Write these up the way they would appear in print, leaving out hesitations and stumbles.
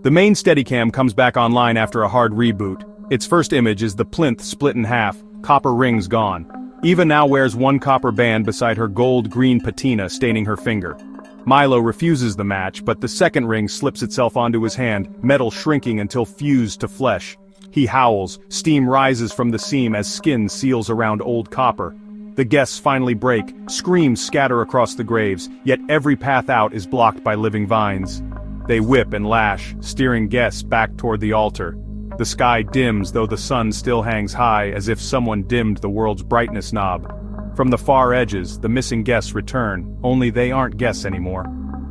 The main Steadicam comes back online after a hard reboot. Its first image is the plinth split in half, copper rings gone. Eva now wears one copper band beside her gold-green patina staining her finger. Milo refuses the match, but the second ring slips itself onto his hand, metal shrinking until fused to flesh. He howls, steam rises from the seam as skin seals around old copper. The guests finally break, screams scatter across the graves, yet every path out is blocked by living vines. They whip and lash, steering guests back toward the altar. The sky dims though the sun still hangs high as if someone dimmed the world's brightness knob. From the far edges, the missing guests return, only they aren't guests anymore.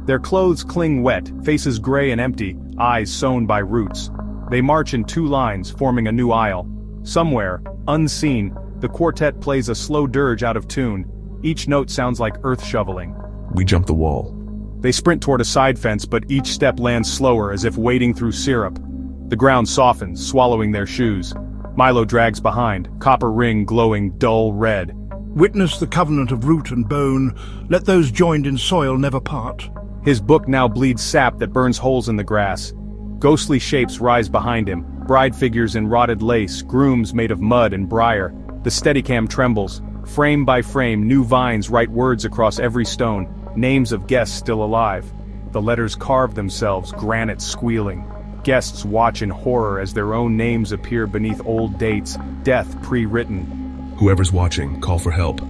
Their clothes cling wet, faces gray and empty, eyes sewn by roots. They march in two lines, forming a new aisle. Somewhere, unseen, the quartet plays a slow dirge out of tune. Each note sounds like earth shoveling. We jump the wall. They sprint toward a side fence, but each step lands slower as if wading through syrup. The ground softens, swallowing their shoes. Milo drags behind, copper ring glowing dull red. Witness the covenant of root and bone, let those joined in soil never part. His book now bleeds sap that burns holes in the grass. Ghostly shapes rise behind him, bride figures in rotted lace, grooms made of mud and briar. The Steadicam trembles. Frame by frame, new vines write words across every stone, names of guests still alive. The letters carve themselves, granite squealing. Guests watch in horror as their own names appear beneath old dates, death pre-written. Whoever's watching, call for help.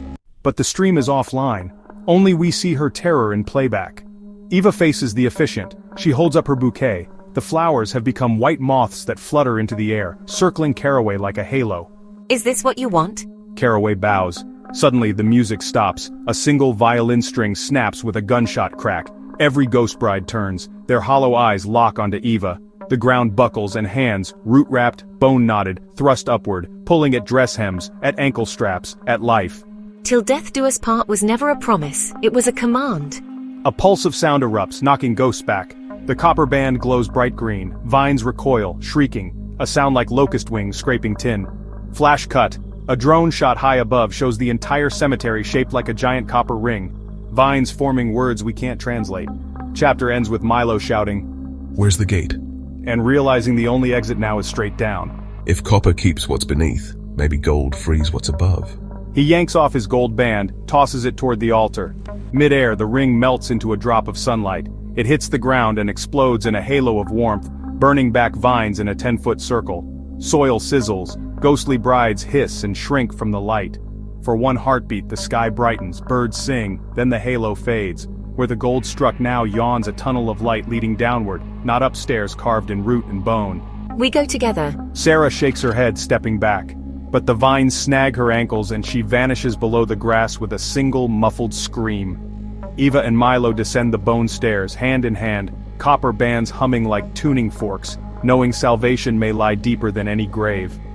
But the stream is offline. Only we see her terror in playback. Eva faces the officiant. She holds up her bouquet. The flowers have become white moths that flutter into the air, circling Caraway like a halo. Is this what you want? Caraway bows. Suddenly the music stops. A single violin string snaps with a gunshot crack. Every ghost bride turns. Their hollow eyes lock onto Eva. The ground buckles and hands, root-wrapped, bone-knotted, thrust upward, pulling at dress hems, at ankle straps, at life. Till death do us part was never a promise, it was a command. A pulse of sound erupts, knocking ghosts back. The copper band glows bright green, vines recoil, shrieking, a sound like locust wings scraping tin. Flash cut. A drone shot high above shows the entire cemetery shaped like a giant copper ring. Vines forming words we can't translate. Chapter ends with Milo shouting, Where's the gate? And realizing the only exit now is straight down. If copper keeps what's beneath, maybe gold frees what's above. He yanks off his gold band, tosses it toward the altar. Mid-air, the ring melts into a drop of sunlight. It hits the ground and explodes in a halo of warmth, burning back vines in a 10-foot circle. Soil sizzles, ghostly brides hiss and shrink from the light. For one heartbeat the sky brightens, birds sing, then the halo fades. Where the gold struck now yawns a tunnel of light leading downward, not upstairs carved in root and bone. We go together. Sarah shakes her head, stepping back. But the vines snag her ankles and she vanishes below the grass with a single muffled scream. Eva and Milo descend the bone stairs, hand in hand, copper bands humming like tuning forks, knowing salvation may lie deeper than any grave.